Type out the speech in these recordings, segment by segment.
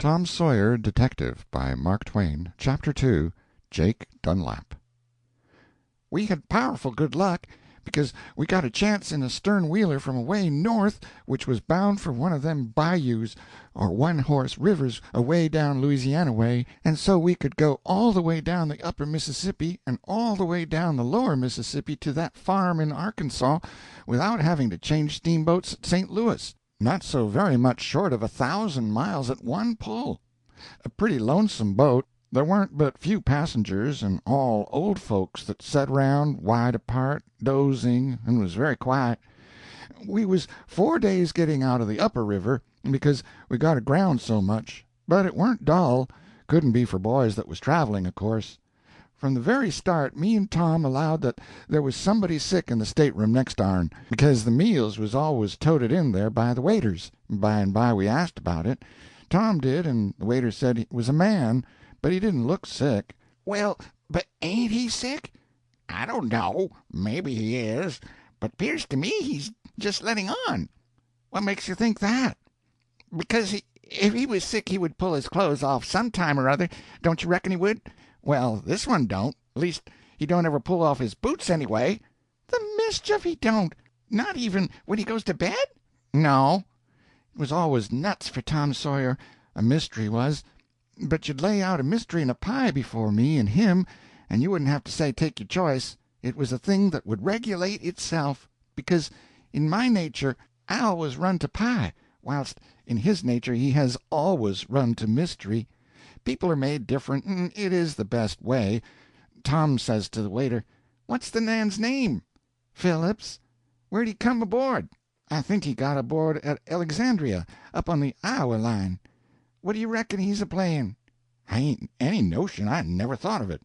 Tom Sawyer, Detective, by Mark Twain. Chapter 2. Jake Dunlap. We had powerful good luck, because we got a chance in a stern-wheeler from away north, which was bound for one of them bayous or one-horse rivers away down Louisiana way, and so we could go all the way down the upper Mississippi and all the way down the lower Mississippi to that farm in Arkansas without having to change steamboats at St. Louis. Not so very much short of 1,000 miles at one pull. A pretty lonesome boat. There weren't but few passengers, and all old folks that set around wide apart, dozing, and was very quiet. We was 4 days getting out of the upper river, because we got aground so much, but it weren't dull. Couldn't be for boys that was traveling, of course. From the very start, me and Tom allowed that there was somebody sick in the stateroom next ourn, because the meals was always toted in there by the waiters. By and by we asked about it. Tom did, and the waiter said it was a man, but he didn't look sick. Well, but ain't he sick? I don't know. Maybe he is. But 'pears to me he's just letting on. What makes you think that? Because if he was sick he would pull his clothes off some time or other. Don't you reckon he would? Well, this one don't. At least he don't ever pull off his boots anyway. The mischief he don't! Not even when he goes to bed? No. It was always nuts for Tom Sawyer. A mystery was. But you'd lay out a mystery in a pie before me and him, and you wouldn't have to say take your choice. It was a thing that would regulate itself, because in my nature I always run to pie, whilst in his nature he has always run to mystery. People are made different, and it is the best way. Tom says to the waiter, "What's the man's name?" "Phillips." "Where'd he come aboard?" "I think he got aboard at Alexandria, up on the Iowa line." "What do you reckon he's a-playing?" "I ain't any notion. I never thought of it."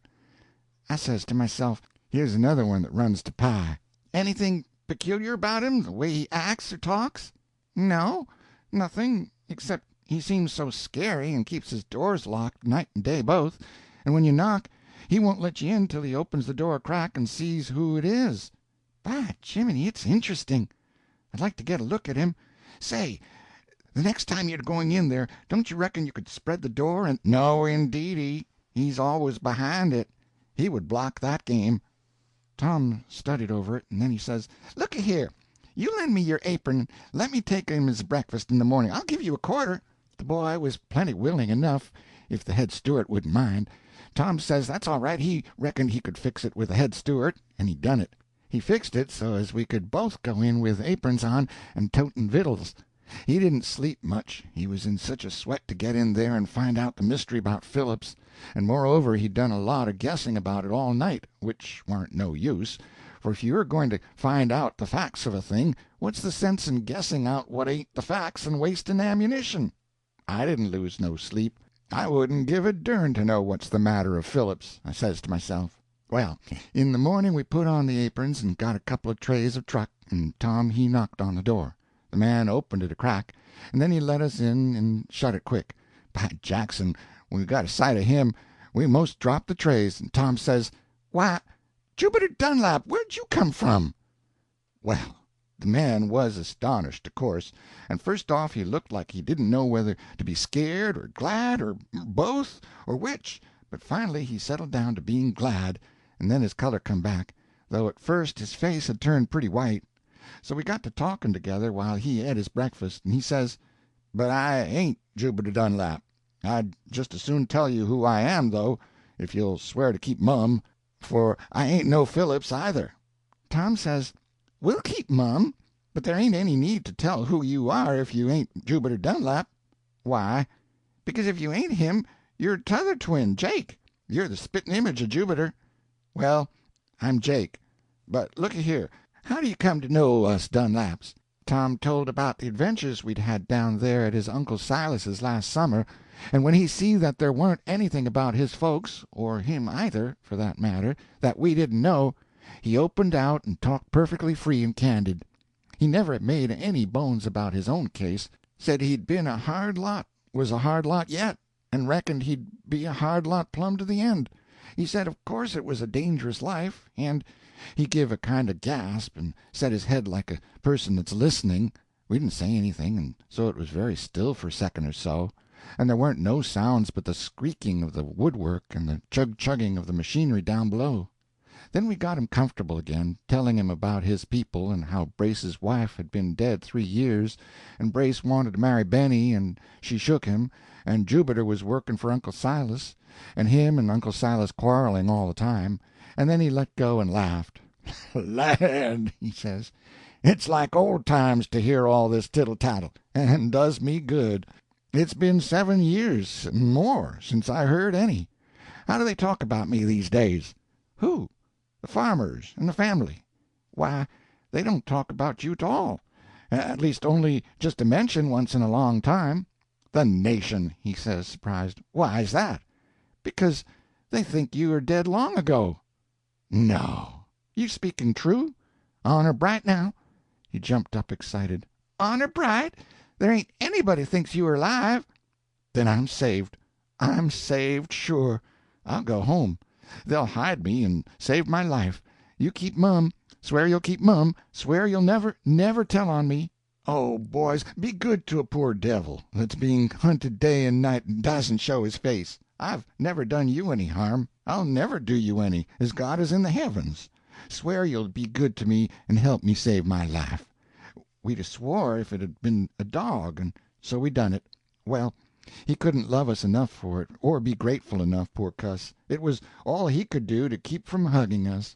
I says to myself, here's another one that runs to pie. "Anything peculiar about him, the way he acts or talks?" "No, nothing, except he seems so scary and keeps his doors locked night and day both, and when you knock he won't let you in till he opens the door a crack and sees who it is. By Jiminy, it's interesting. I'd like to get a look at him. Say, the next time you're going in there, don't you reckon you could spread the door and—" "No, indeedy. He's always behind it. He would block that game." Tom studied over it, and then he says, "Look-a-here, you lend me your apron and let me take him his breakfast in the morning. I'll give you a quarter." The boy was plenty willing enough, if the head steward wouldn't mind. Tom says that's all right, he reckoned he could fix it with the head steward, and he done it. He fixed it so as we could both go in with aprons on and totin' vittles. He didn't sleep much, he was in such a sweat to get in there and find out the mystery about Phillips, and moreover he'd done a lot of guessing about it all night, which warn't no use, for if you are going to find out the facts of a thing, what's the sense in guessing out what ain't the facts and wasting ammunition? I didn't lose no sleep. I wouldn't give a dern to know what's the matter of Phillips, I says to myself. Well, in the morning we put on the aprons and got a couple of trays of truck, and Tom he knocked on the door. The man opened it a crack, and then he let us in and shut it quick. By Jackson, when we got a sight of him, we most dropped the trays, and Tom says, "Why, Jubiter Dunlap, where'd you come from?" Well, the man was astonished, of course, and first off he looked like he didn't know whether to be scared or glad or both or which, but finally he settled down to being glad, and then his color come back, though at first his face had turned pretty white. So we got to talking together while he ate his breakfast, and he says, "But I ain't Jubiter Dunlap. I'd just as soon tell you who I am, though, if you'll swear to keep mum, for I ain't no Phillips either." Tom says, "We'll keep mum, but there ain't any need to tell who you are if you ain't Jubiter Dunlap." "Why?" "Because if you ain't him, you're t'other twin, Jake. You're the spitting image of Jubiter." "Well, I'm Jake. But look-a-here, how do you come to know us Dunlaps?" Tom told about the adventures we'd had down there at his Uncle Silas's last summer, and when he see that there warn't anything about his folks, or him either, for that matter, that we didn't know, he opened out and talked perfectly free and candid. He never made any bones about his own case, said he'd been a hard lot, was a hard lot yet, and reckoned he'd be a hard lot plumb to the end. He said of course it was a dangerous life, and he give a kind of gasp and set his head like a person that's listening. We didn't say anything, and so it was very still for a second or so. and there weren't no sounds but the squeaking of the woodwork and the chug-chugging of the machinery down below. Then we got him comfortable again, telling him about his people, and how Brace's wife had been dead 3 years, and Brace wanted to marry Benny, and she shook him, and Jubiter was working for Uncle Silas, and him and Uncle Silas quarreling all the time, and then he let go and laughed. "Land," he says, "it's like old times to hear all this tittle-tattle, and does me good. It's been 7 years and more since I heard any. How do they talk about me these days?" "Who?" "The farmers and the family." "Why, they don't talk about you at all. At least only just a mention once in a long time." "The nation!" he says, surprised. "Why's that?" "Because they think you are dead long ago." "No! You speaking true? Honor bright, now?" He jumped up excited. "Honor bright? There ain't anybody thinks you are alive." "Then I'm saved. I'm saved, sure. I'll go home. They'll hide me and save my life. You keep mum. Swear you'll keep mum. Swear you'll never, never tell on me. Oh, boys, be good to a poor devil that's being hunted day and night and doesn't show his face. I've never done you any harm. I'll never do you any, as God is in the heavens. Swear you'll be good to me and help me save my life." We'd a swore if it had been a dog, and so we done it. Well, he couldn't love us enough for it, or be grateful enough, poor cuss. It was all he could do to keep from hugging us.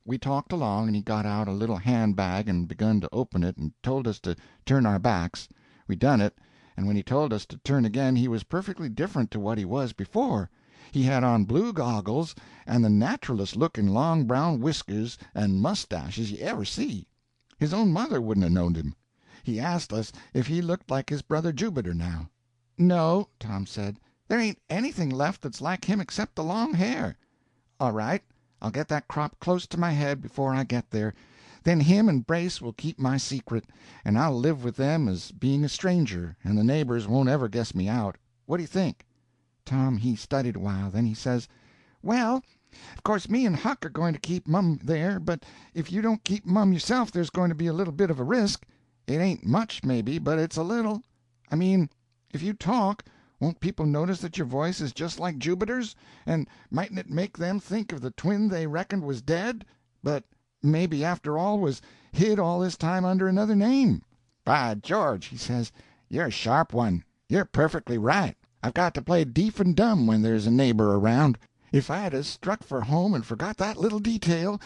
We talked along, and he got out a little hand-bag and begun to open it, and told us to turn our backs. We done it, and when he told us to turn again he was perfectly different to what he was before. He had on blue goggles, and the naturalest-looking long brown whiskers and mustaches you ever see. His own mother wouldn't have known him. He asked us if he looked like his brother Jubiter now. "No," Tom said, "there ain't anything left that's like him except the long hair." "All right, I'll get that crop close to my head before I get there. Then him and Brace will keep my secret, and I'll live with them as being a stranger, and the neighbors won't ever guess me out. What do you think?" Tom he studied a while, then he says, "Well, of course me and Huck are going to keep mum there, but if you don't keep mum yourself there's going to be a little bit of a risk. It ain't much, maybe, but it's a little. I mean, if you talk, won't people notice that your voice is just like Jubiter's, and mightn't it make them think of the twin they reckoned was dead, but maybe after all was hid all this time under another name?" "By George," he says, "you're a sharp one. You're perfectly right. I've got to play deef and dumb when there's a neighbor around. If I'd 'a' struck for home and forgot that little detail.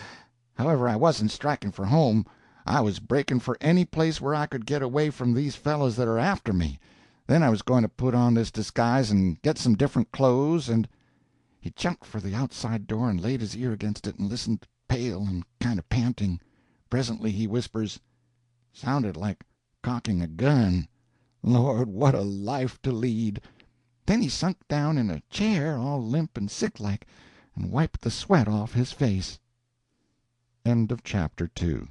However, I wasn't striking for home. I was breaking for any place where I could get away from these fellows that are after me. Then I was going to put on this disguise and get some different clothes, and—" He jumped for the outside door and laid his ear against it and listened, pale and kind of panting. Presently he whispers, "Sounded like cocking a gun. Lord, what a life to lead!" Then he sunk down in a chair, all limp and sick-like, and wiped the sweat off his face. End of chapter 2.